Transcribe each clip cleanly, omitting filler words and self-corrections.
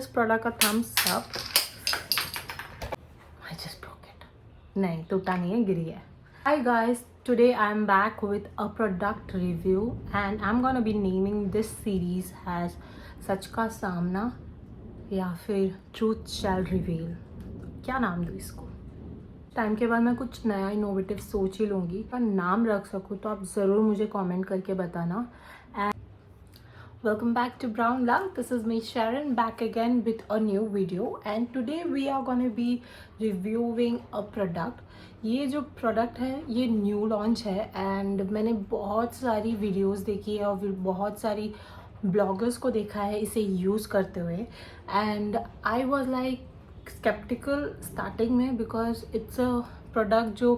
This product का thumbs up. I just broke it. नहीं टूटा नहीं है, गिर गया. Hi guys, today I'm back with a product review and I'm gonna be naming this series as सच का सामना या फिर Truth Shall Reveal. क्या नाम दूँ इसको? टाइम के बाद मैं कुछ नया इनोवेटिव सोच ही लूँगी. पर नाम रख सकूँ तो आप ज़रूर मुझे कमेंट करके बताना. Welcome back to Brown Love. This is me Sharon back again with a new video and today we are going to be reviewing a product. ये जो प्रोडक्ट है ये न्यू लॉन्च है एंड मैंने बहुत सारी वीडियोस देखी है और फिर बहुत सारी ब्लॉगर्स को देखा है इसे यूज़ करते हुए and I was like sceptical starting में बिकॉज इट्स अ प्रोडक्ट जो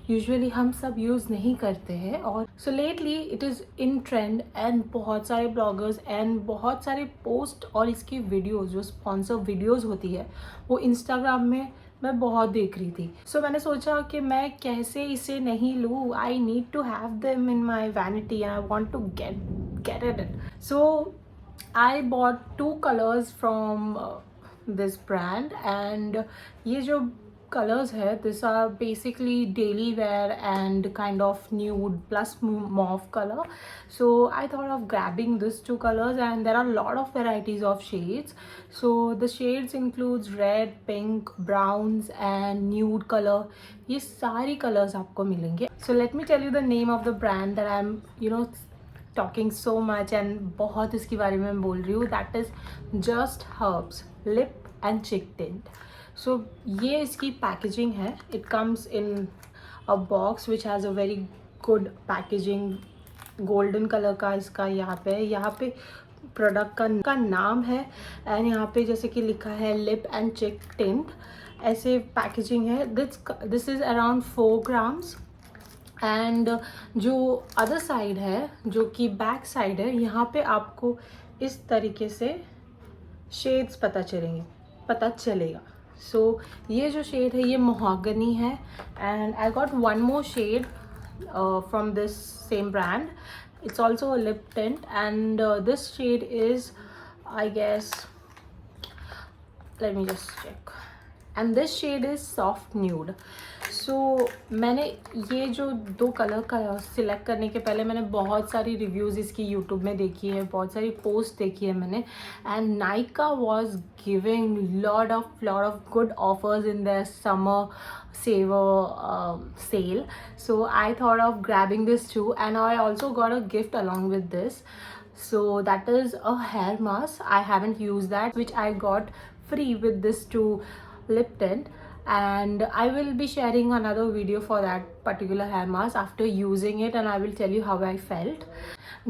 यूजुअली हम सब यूज़ नहीं करते हैं. और so lately it is in trend and बहुत सारे ब्लॉगर्स एंड बहुत सारे पोस्ट और इसकी वीडियोस जो स्पॉन्सर वीडियोस होती है वो इंस्टाग्राम में मैं बहुत देख रही थी. सो मैंने सोचा कि मैं कैसे इसे नहीं लूँ. I need to have them in my vanity and I want to get it. So I bought 2 colours from this brand and ये जो colors here, these are basically daily wear and kind of nude plus mauve color. So I thought of grabbing these 2 colors and there are a lot of varieties of shades. So the shades includes red, pink, browns and nude color. ये सारी colors आपको मिलेंगे. So let me tell you the name of the brand that I'm talking so much and बहुत इसके बारे में बोल रही हूँ. That is Just Herbs Lip and Cheek Tint. सो ये इसकी पैकेजिंग है. It comes in a box which has a very good packaging. Golden colour का इसका यहाँ पे प्रोडक्ट का नाम है एंड यहाँ पे जैसे कि लिखा है लिप एंड चेक टिंट. ऐसे पैकेजिंग है. This is around 4 grams and जो अदर साइड है जो कि बैक साइड है यहाँ पे आपको इस तरीके से शेड्स पता चलेगा. सो ये जो शेड है ये मोहागनी है and I got 1 more shade from this same brand. It's also a lip tint and this shade is I guess let me just check and this shade is soft nude. So मैंने ये जो 2 colour का select करने के पहले मैंने बहुत सारी रिव्यूज़ इसकी यूट्यूब में देखी है, बहुत सारी पोस्ट देखी है मैंने and Nykaa was giving lot of good offers in the summer saver sale. So I thought of grabbing this too and I also got a gift along with this. So that is a hair mask. I haven't used that, which I got free with this 2 lip tint and I will be sharing another video for that particular hair mask after using it and I will tell you how I felt.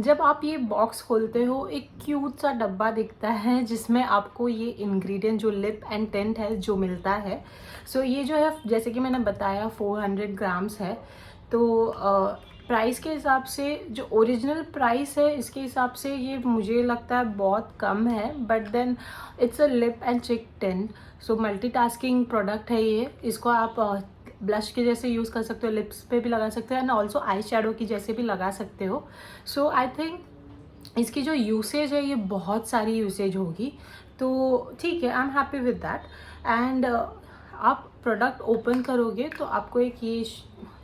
जब आप ये box खोलते हो एक cute सा डब्बा दिखता है जिसमें आपको ये इंग्रेडिएंट जो लिप एंड टिंट है जो मिलता है. सो ये जो है जैसे कि मैंने बताया 400 grams है. तो प्राइस के हिसाब से जो ओरिजिनल प्राइस है इसके हिसाब से ये मुझे लगता है बहुत कम है but then it's a lip and cheek tint. So multitasking product है ये. इसको आप ब्लश के जैसे यूज़ कर सकते हो, लिप्स पे भी लगा सकते हो एंड ऑल्सो आई शेडो की जैसे भी लगा सकते हो. सो आई थिंक इसकी जो यूसेज है ये बहुत सारी यूसेज होगी तो ठीक है. I am happy with that and आप प्रोडक्ट ओपन करोगे तो आपको एक ये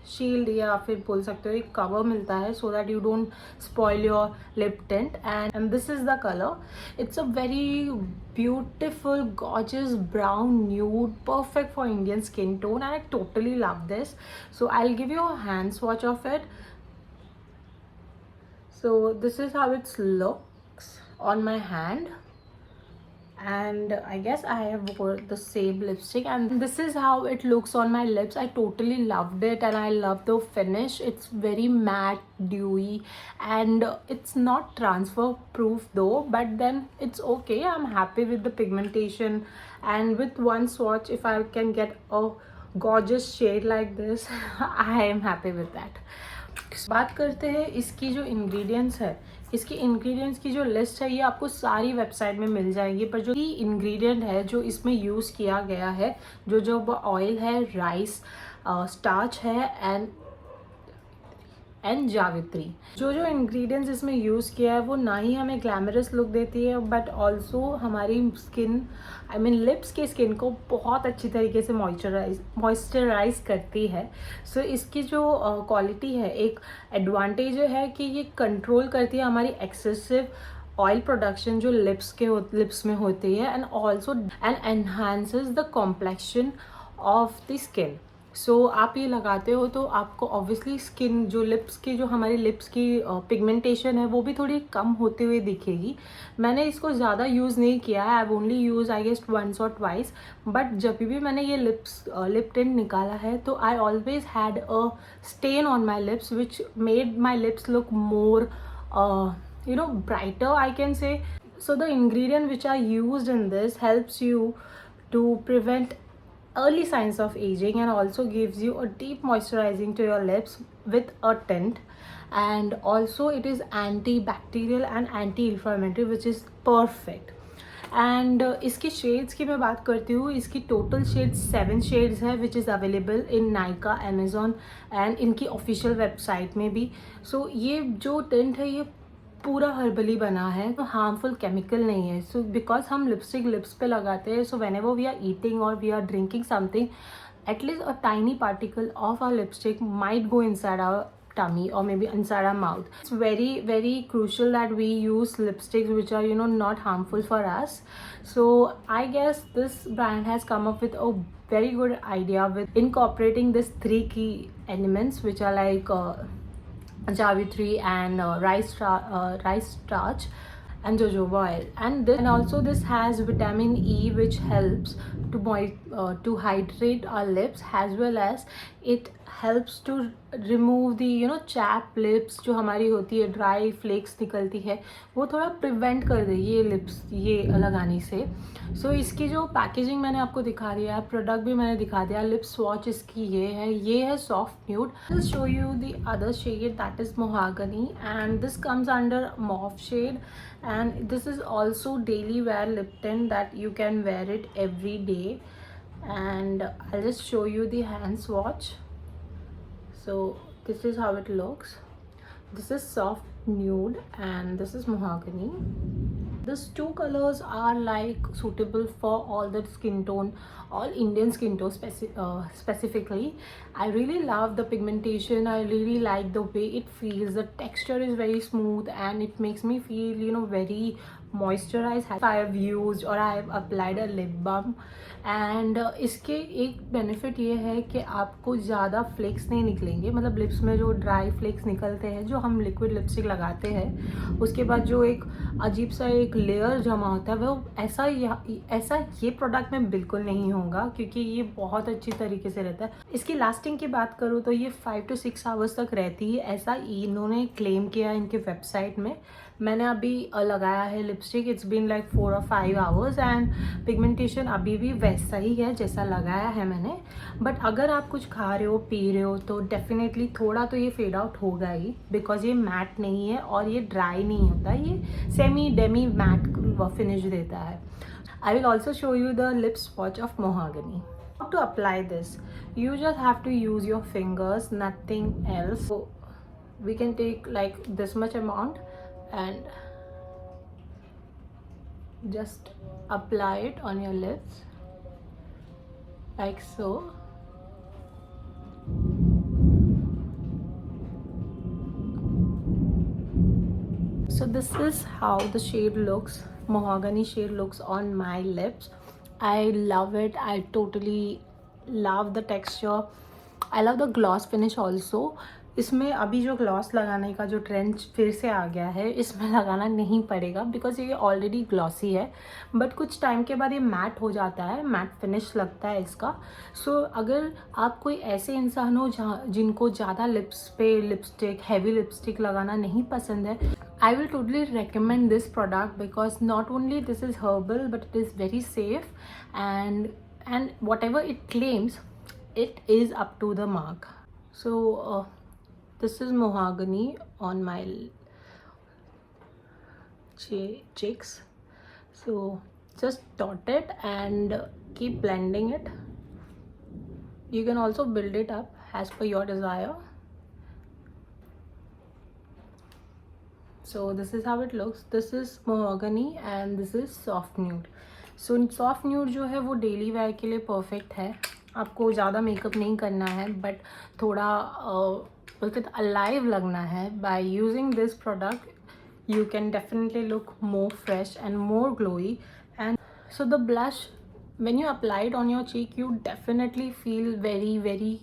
शील्ड या फिर बोल सकते हो एक कवर मिलता है so that you don't spoil your lip tint and this is the colour. It's a very beautiful gorgeous brown nude perfect for Indian skin tone and I totally love this. So I'll give you a hand swatch of it. So this is how it looks on my hand and I guess I have wore the same lipstick and this is how it looks on my lips. I totally loved it and I love the finish. It's very matte, dewy and it's not transfer proof though but then it's okay. I'm happy with the pigmentation and with one swatch if I can get a gorgeous shade like this I am happy with that. बात करते हैं इसकी जो ingredients है. इसकी ingredients की जो list है ये आपको सारी वेबसाइट में मिल जाएंगी पर जो इंग्रेडिएंट है जो इसमें यूज़ किया गया है जो ऑयल है, राइस स्टार्च है एंड एंड जावित्री। जो जो इंग्रेडिएंट्स इसमें यूज़ किया है वो ना ही हमें ग्लैमरस लुक देती है बट ऑल्सो हमारी स्किन लिप्स की स्किन को बहुत अच्छी तरीके से मॉइस्चराइज करती है। सो इसकी जो क्वालिटी है, एक एडवांटेज है कि ये कंट्रोल करती है हमारी एक्सेसिव ऑयल प्रोडक्शन जो लिप्स में होती है, and also and enhances the complexion of the skin. So आप ये लगाते हो तो आपको ऑब्वियसली स्किन जो लिप्स की जो हमारी लिप्स की पिगमेंटेशन है वो भी थोड़ी कम होते हुए दिखेगी। मैंने इसको ज़्यादा यूज़ नहीं किया है, I only use I guess once और ट्वाइस, बट जब भी मैंने ये लिप टिंट निकाला है तो I always had a stain on my lips which made my lips look more brighter, I can say. So the ingredient which are used in this helps you to prevent early signs of aging and also gives you a deep moisturizing to your lips with a tint, and also it is antibacterial and anti-inflammatory which is perfect. And इसकी shades की मैं बात करती हूँ, इसकी total shades 7 shades है which is available in Nykaa, Amazon and इनकी official website में भी। सो ये जो टिंट है ये पूरा हर्बली बना है, तो हार्मफुल केमिकल नहीं है। सो बिकॉज हम लिपस्टिक लिप्स पे लगाते हैं, so whenever we are eating और we are drinking something, at least a tiny particle of our lipstick might go inside our tummy or maybe inside our mouth. It's very very crucial that we use lipsticks which are not harmful for us. So I guess this brand has come up with a very good idea with incorporating these 3 key elements which are like Javitri and rice starch and jojoba oil, and also this has vitamin E which helps to hydrate our lips, as well as it helps to remove the chapped lips जो हमारी होती है, dry flex निकलती है, वो थोड़ा prevent कर दे ये लिप्स ये लगाने से। सो इसकी जो पैकेजिंग मैंने आपको दिखा दिया है, प्रोडक्ट भी मैंने दिखा दिया, लिप स्वॉच इसकी ये है soft nude. I will show you the other shade that is mahogany, and this comes under mauve shade, and this is also daily wear lip tint that you can wear it every day. And I'll just show you the hand swatch. So this is how it looks. This is soft nude and this is mahogany. These 2 colors are like suitable for all the skin tone, all Indian skin tone specifically. I really love the pigmentation. I really like the way it feels. The texture is very smooth and it makes me feel very moisturized. I have used or I have applied a lip balm, and इसके एक benefit ये है कि आपको ज़्यादा flex नहीं निकलेंगे। मतलब लिप्स में जो ड्राई फ्लेक्स निकलते हैं जो हम लिक्विड लिपस्टिक लगाते हैं उसके बाद जो एक अजीब सा एक लेयर जमा होता है वो ऐसा ये प्रोडक्ट में बिल्कुल नहीं होगा, क्योंकि ये बहुत अच्छी तरीके से रहता है। इसकी लास्टिंग की बात करूँ तो ये 5 to 6 आवर्स तक रहती है, ऐसा इन्होंने क्लेम किया इनके वेबसाइट में। मैंने अभी लगाया है lipstick, it's been like 4 or 5 hours and pigmentation अभी भी वैसा ही है जैसा लगाया है मैंने। बट अगर आप कुछ खा रहे हो पी रहे हो तो डेफिनेटली थोड़ा तो ये फेड आउट होगा ही, बिकॉज ये मैट नहीं है और ये ड्राई नहीं होता, ये सेमी डेमी मैट फिनिश देता है। I will also show you the lip swatch of mahogany. How to apply this? You just have to use your fingers, nothing else. So we can take like this much amount and just apply it on your lips like so. So this is how the shade looks, mahogany shade looks on my lips. I love it. I totally love the texture. I love the gloss finish also. इसमें अभी जो gloss लगाने का जो trend फिर से आ गया है, इसमें लगाना नहीं पड़ेगा बिकॉज ये ऑलरेडी ग्लॉसी है, बट कुछ टाइम के बाद ये मैट हो जाता है, मैट फिनिश लगता है इसका। सो अगर आप कोई ऐसे इंसान हो जिनको ज़्यादा लिप्स पे लिपस्टिक हैवी लिपस्टिक लगाना नहीं पसंद है, I will totally recommend this product because not only this is herbal but it is very safe, and whatever it claims, it is up to the mark. So this is mahogany on my cheeks. So just dot it and keep blending it. You can also build it up as per your desire. So this is how it looks. This is mahogany and this is soft nude. So soft nude जो है वो daily wear के लिए perfect है. आपको ज़्यादा makeup नहीं करना है, बट थोड़ा बोलते अलाइव लगना है. By using this product you can definitely look more fresh and more glowy. And so the blush, when you apply it on your cheek, you definitely feel very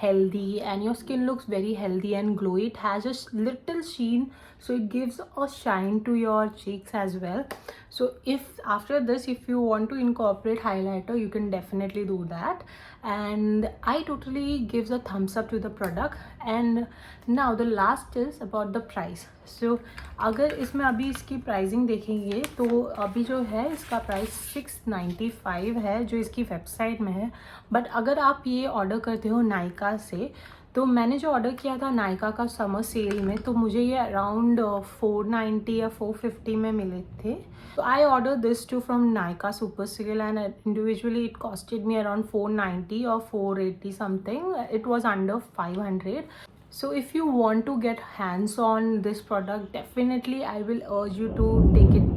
healthy, and your skin looks very healthy and glowy. It has a little sheen, so it gives a shine to your cheeks as well. So if after this, if you want to incorporate highlighter, you can definitely do that. And I totally gives a thumbs up to the product. And now the last is about the price. So अगर इसमें अभी इसकी pricing देखेंगे तो अभी जो है इसका प्राइस 695 है जो इसकी वेबसाइट में है. बट अगर आप ये ऑर्डर करते हो नायका से, तो मैंने जो ऑर्डर किया था नायका का समर सेल में, तो मुझे ये अराउंड 490 या 450 में मिले थे. So I ordered this too from Nykaa Super Sale, and individually it costed me around 490 or 480 something. It was under 500. So if you want to get hands on this product, definitely I will urge you to take it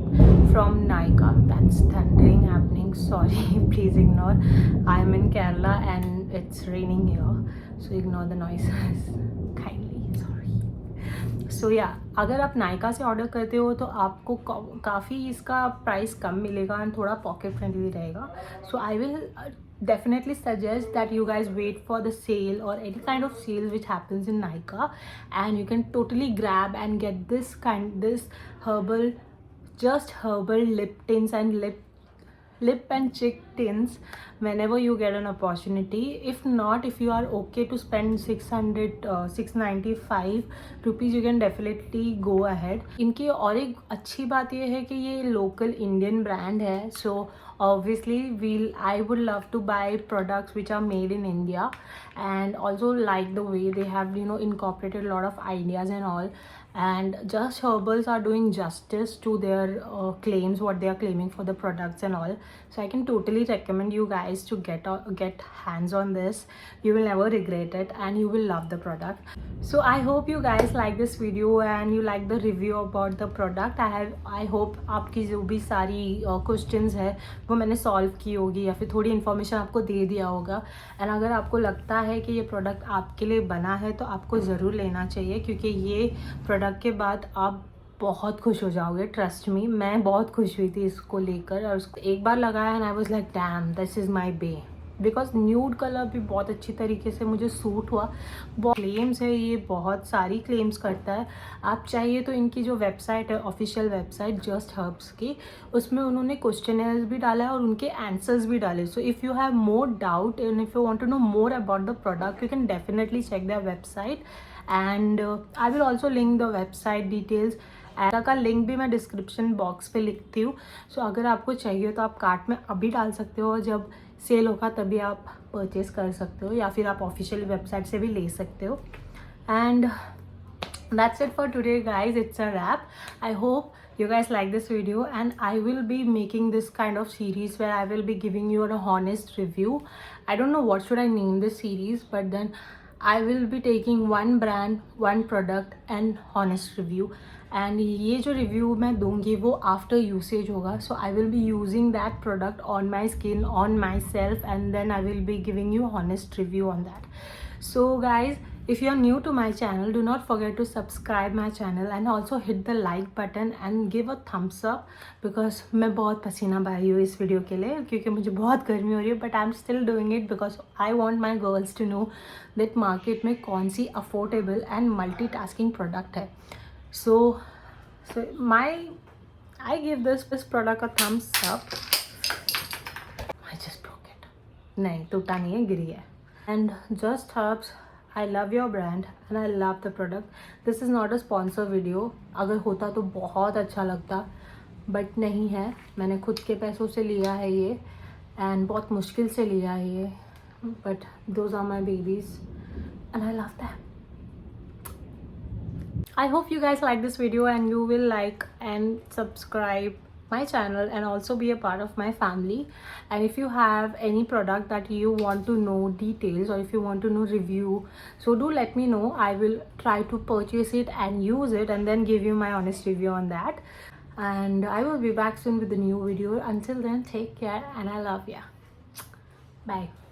from Nykaa. That's thundering happening. Sorry, please ignore. I am in Kerala and it's raining here, so ignore the noises kindly. Sorry. So yeah, अगर आप नायका से order करते हो तो आपको काफ़ी इसका price कम मिलेगा एंड थोड़ा पॉकेट फ्रेंडली रहेगा. So I will definitely suggest that you guys wait for the sale or any kind of sale which happens in Nykaa, and you can totally grab and get this herbal, just herbal lip tints and lip and cheek tints whenever you get an opportunity. If not, if you are okay to spend 695 rupees, you can definitely go ahead. इनकी और एक अच्छी बात ये है कि ये local Indian brand है. So obviously I would love to buy products which are made in India, and also like the way they have incorporated a lot of ideas and all. And Just Herbals are doing justice to their claims, what they are claiming for the products and all. So I can totally recommend you guys to get hands on this. You will never regret it and you will love the product. So I hope you guys like this video and you like the review about the product. I hope आपकी जो भी सारी questions है वो मैंने solve की होगी या फिर थोड़ी information आपको दे दिया होगा. एंड अगर आपको लगता है कि ये प्रोडक्ट आपके लिए बना है तो आपको ज़रूर लेना चाहिए, क्योंकि ये प्रोडक्ट के बाद आप बहुत खुश हो जाओगे. ट्रस्ट मी, मैं बहुत खुश हुई थी इसको लेकर, और उसको एक बार लगाया and I was like damn, this is my bae. Because nude colour भी बहुत अच्छी तरीके से मुझे सूट हुआ. बहुत क्लेम्स है, ये बहुत सारी क्लेम्स करता है. आप चाहिए तो इनकी जो वेबसाइट है, ऑफिशियल वेबसाइट जस्ट हर्ब्स की, उसमें उन्होंने क्वेश्चनर्स भी डाला है और उनके आंसर्स भी डाले. So if you have more doubt and if you want to know more about the product, you can definitely check the website. And I will also link the website details. का link भी मैं description box पे लिखती हूँ. सो अगर आपको चाहिए तो आप कार्ट में अभी डाल सकते हो, जब सेल होगा तभी आप परचेज कर सकते हो, या फिर आप ऑफिशियल वेबसाइट से भी ले सकते हो. And that's it for today guys. It's a wrap. I hope you guys like this video, and I will be making this kind of series where I will be giving you an honest review. I don't know what should I name this series, but then I will be taking one brand, one product and honest review. And ये जो review मैं दूंगी वो after usage होगा. So I will be using that product on my skin, on my self, and then I will be giving you honest review on that. So guys, if you are new to my channel, do not forget to subscribe my channel and also hit the like button and give a thumbs up, because मैं बहुत पसीना बहाई हूँ इस video के लिए, क्योंकि मुझे बहुत गर्मी हो रही है. But I am still doing it because I want my girls to know that market में कौन सी अफोर्डेबल एंड मल्टीटास्किंग प्रोडक्ट है. So I give this product a thumbs up. I just broke it. नहीं टूटा नहीं है, गिरी है. And Just Herbs, I love your brand and I love the product. This is not a sponsor video. अगर होता तो बहुत अच्छा लगता, बट नहीं है. मैंने खुद के पैसों से लिया है ये, एंड बहुत मुश्किल से लिया है ये, but those are my babies and I love them. I hope you guys like this video and you will like and subscribe my channel and also be a part of my family. And if you have any product that you want to know details, or if you want to know review, so do let me know. I will try to purchase it and use it and then give you my honest review on that. And I will be back soon with a new video. Until then, take care and I love ya. Bye.